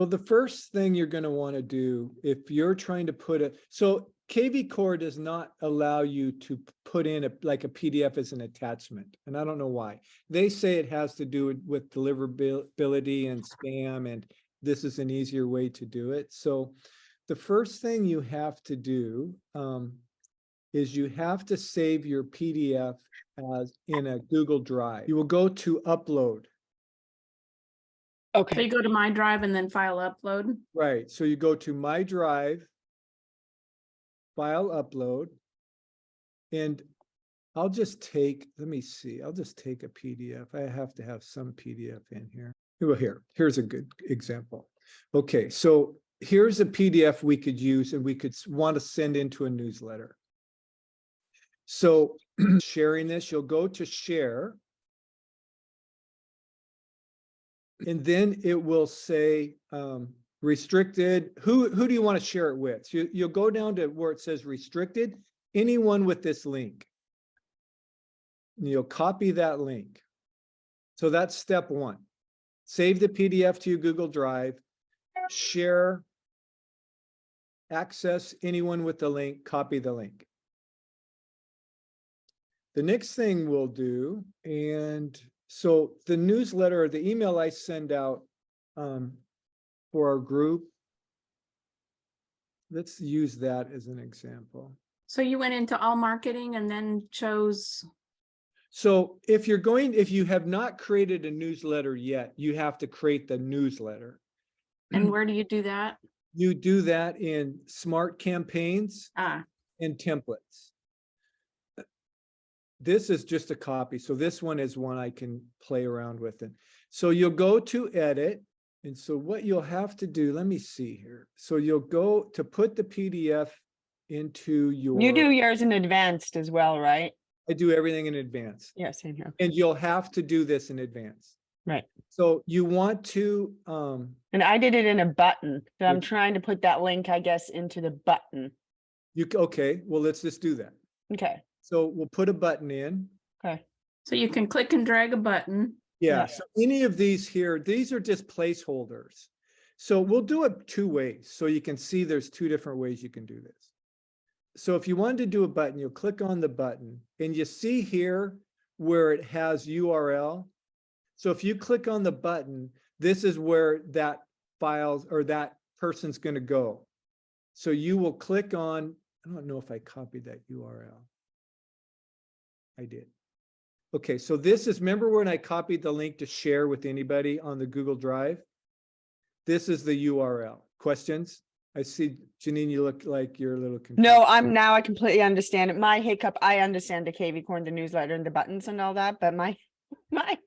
Well, the first thing you're going to want to do if you're trying to put it, so KvCore does not allow you to put in like a PDF as an attachment. And I don't know why. They say it has to do with deliverability and spam, and this is an easier way to do it. So the first thing you have to do is you have to save your PDF as in a Google Drive. You will go to upload. So Okay. you go to my drive and then file upload. Right. So you go to my drive, file upload, and I'll just take, let me see, I'll just take a PDF. I have to have some PDF in here. Well, here's a good example. Okay, so here's a PDF we could use and we could want to send into a newsletter. So sharing this, you'll go to share. And then it will say restricted. Who do you want to share it with? So you'll go down to where it says restricted, anyone with this link. And you'll copy that link. So that's step one. Save the PDF to your Google Drive, share, access anyone with the link, copy the link. The next thing we'll do, and so the newsletter, the email I send out for our group, let's use that as an example. So you went into all marketing and then chose. So if you have not created a newsletter yet, you have to create the newsletter. And where do you do that? You do that in Smart Campaigns and templates. This is just a copy. So this one is one I can play around with. And so you'll go to edit. And so what you'll have to do, let me see here. So you'll go to put the PDF into your. You do yours in advanced as well, right? I do everything in advance. Yeah, same here. And you'll have to do this in advance. Right. So you want to. And I did it in a button. So I'm trying to put that link, I guess, into the button. Okay, well, let's just do that. Okay. So we'll put a button in. Okay. So you can click and drag a button. Yeah, Yeah. so any of these here, these are just placeholders. So we'll do it two ways. So you can see there's two different ways you can do this. So if you wanted to do a button, you'll click on the button and you see here where it has URL. So if you click on the button, this is where that files or that person's going to go. So you will click on, I don't know if I copied that URL. I did. Okay, so this is, remember when I copied the link to share with anybody on the Google Drive? This is the URL. Questions? I see, Janine, you look like you're a little confused. No, I completely understand it. My hiccup, I understand the KvCore and the newsletter and the buttons and all that, but my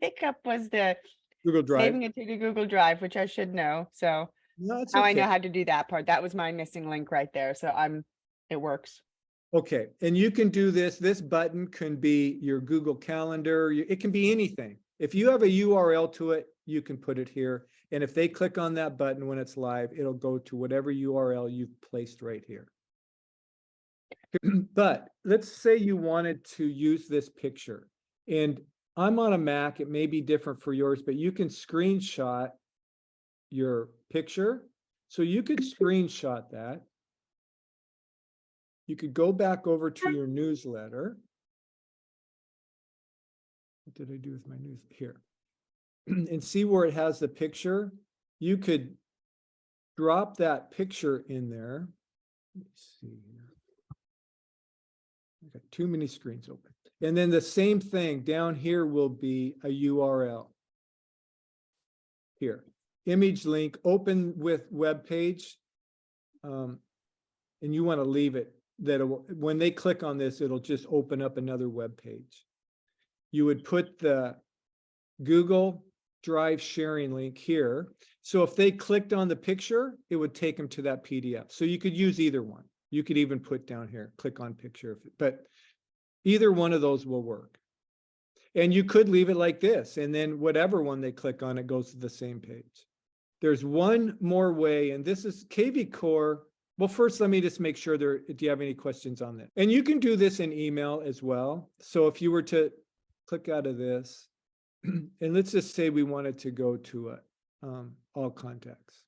hiccup was the Google Drive. saving it to the Google Drive, which I should know. So No, it's now I okay. know how to do that part. That was my missing link right there. So it works. Okay, and you can do this. This button can be your Google Calendar. It can be anything. If you have a URL to it, you can put it here. And if they click on that button when it's live, it'll go to whatever URL you've placed right here. But let's say you wanted to use this picture. And I'm on a Mac. It may be different for yours, but you can screenshot your picture. So you could screenshot that. You could go back over to your newsletter. What did I do with my news here? And see where it has the picture. You could drop that picture in there. Let's see here. I got too many screens open. And then the same thing down here will be a URL. Here, image link, open with web page. And you want to leave it that when they click on this, it'll just open up another web page. You would put the Google Drive sharing link here. So if they clicked on the picture, it would take them to that PDF. So you could use either one. You could even put down here, click on picture, but either one of those will work. And you could leave it like this, and then whatever one they click on, it goes to the same page. There's one more way, and this is KvCore. Well, first, let me just make sure do you have any questions on that? And you can do this in email as well. So if you were to click out of this, and let's just say we wanted to go to all contacts.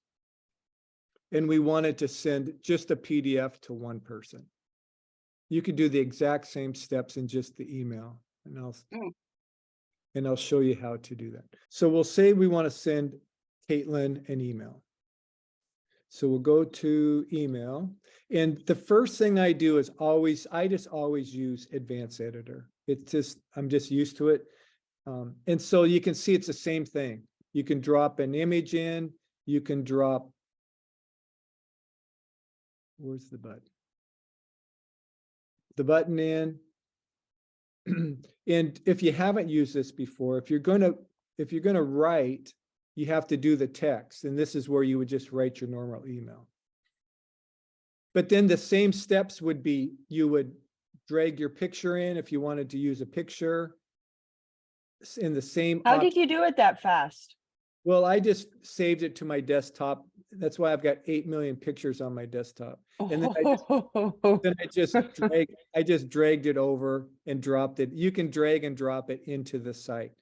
and we wanted to send just a PDF to one person. You could do the exact same steps in just the email, and I'll show you how to do that. So we'll say we want to send Caitlin an email. So we'll go to email, and the first thing I do is I just always use Advanced Editor. I'm just used to it. And so you can see it's the same thing. You can drop an image in, you can drop, where's the button? The button in. And if you haven't used this before, if you're gonna write, you have to do the text, and this is where you would just write your normal email. But then the same steps would be, you would drag your picture in if you wanted to use a picture in the same. How did you do it that fast? Well, I just saved it to my desktop. That's why I've got 8 million pictures on my desktop. And then I just dragged it over and dropped it. You can drag and drop it into the site.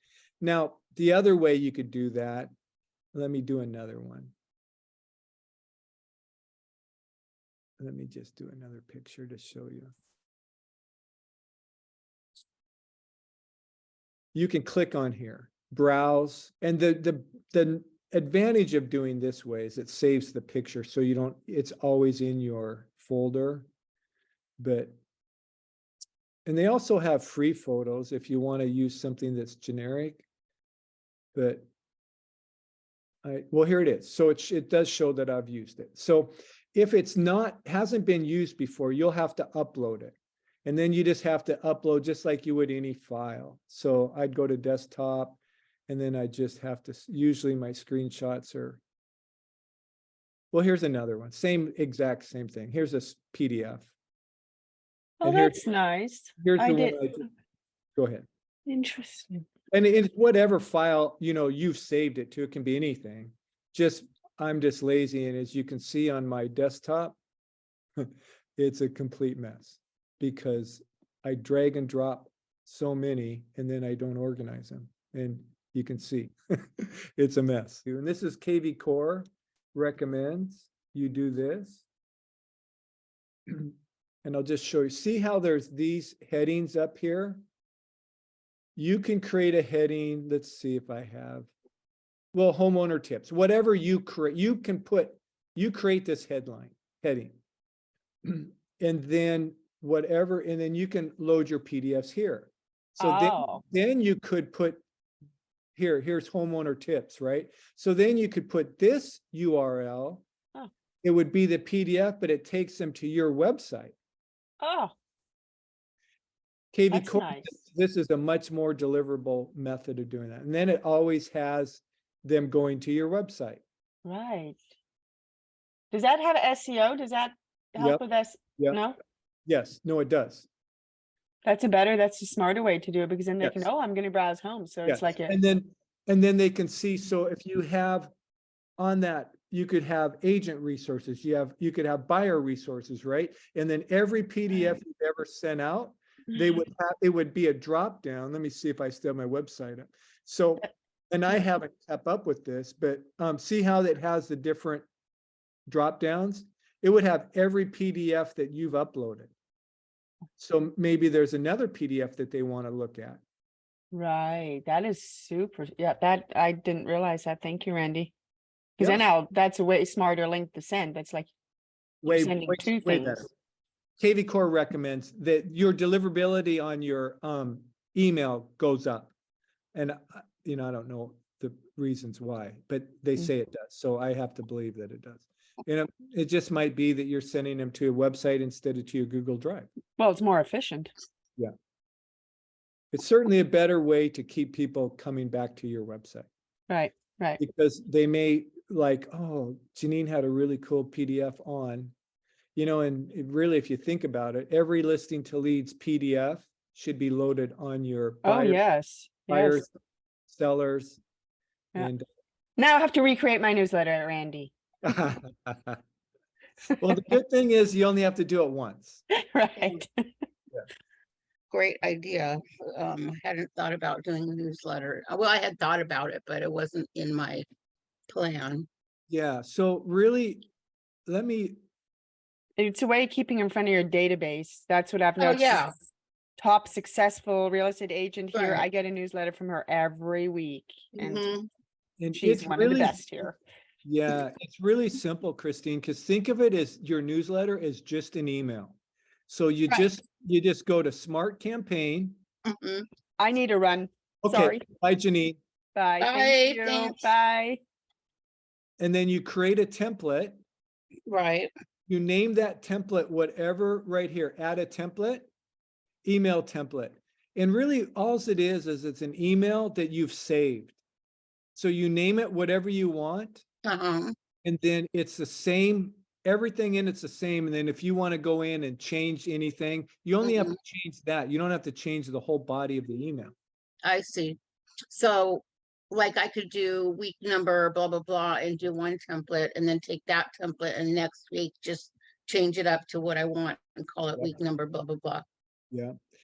Now, the other way you could do that, let me do another one. Let me just do another picture to show you. You can click on here, browse, and the advantage of doing this way is it saves the picture, so you don't, it's always in your folder. And they also have free photos if you want to use something that's generic. But well, here it is. So it does show that I've used it. So if it's hasn't been used before, you'll have to upload it. And then you just have to upload just like you would any file. So I'd go to desktop, and then I just have to, usually my screenshots are, well, here's another one. Exact same thing. Here's a PDF. Oh, And that's nice. Here's the one go ahead. Interesting. And it's whatever file, you've saved it to. It can be anything. I'm just lazy. And as you can see on my desktop, it's a complete mess because I drag and drop so many and then I don't organize them. And you can see it's a mess. And this is KvCore recommends you do this. And I'll just show you. See how there's these headings up here? You can create a heading. Let's see if I have, well, homeowner tips, whatever you create, you create this heading. And then whatever, and then you can load your PDFs here. So then you could put here's homeowner tips, right? So then you could put this URL. Oh. It would be the PDF, but it takes them to your website. Oh, KvCore, nice. This is a much more deliverable method of doing that. And then it always has them going to your website. Right. Does that have SEO? Does that help with us? Yep. No? Yes, no, it does. That's a smarter way to do it, because then they can, I'm going to browse home. So it's like and then they can see. So if you have on that, you could have agent resources, you could have buyer resources, right? And then every PDF you've ever sent out, it would be a drop down. Let me see if I still have my website up. So, and I haven't kept up with this, but see how it has the different drop downs? It would have every PDF that you've uploaded. So maybe there's another PDF that they want to look at. Right. That is super. Yeah, that I didn't realize that. Thank you, Randy. Because then that's a way smarter link to send. That's like sending two things. Better. KvCore recommends that your deliverability on your email goes up. And I don't know the reasons why, but they say it does. So I have to believe that it does. It just might be that you're sending them to a website instead of to your Google Drive. Well, it's more efficient. Yeah. It's certainly a better way to keep people coming back to your website. Right. Because they may like, oh, Janine had a really cool PDF on, and really, if you think about it, every listing to leads PDF should be loaded on your buyers, sellers. Yeah. And now I have to recreate my newsletter, Randy. well, the good thing is you only have to do it once. Right. Great idea. Hadn't thought about doing a newsletter. Well, I had thought about it, but it wasn't in my plan. Yeah. So really, let me, It's a way of keeping in front of your database. That's what I've Oh, noticed. yeah. Top successful real estate agent here. Right. I get a newsletter from her every week and Mhm. and she's it's one of the really, best here. yeah, it's really simple, Christine, because think of it as your newsletter is just an email. So you Right. just go to Smart Campaign. Mhm. I need to run. Okay, Sorry. bye, Janine. Bye. Bye, Thank you. thanks. Bye. And then you create a template. Right. You name that template, whatever, right here, add a template, email template. And really all it is it's an email that you've saved. So you name it whatever you want, Uh-huh. and then it's the same, everything in it's the same. And then if you want to go in and change anything, you only have to change that. You don't have to change the whole body of the email. I see. So like I could do week number, blah, blah, blah, and do one template and then take that template and next week just change it up to what I want and call it Yeah. week number, blah, blah, blah. Yeah.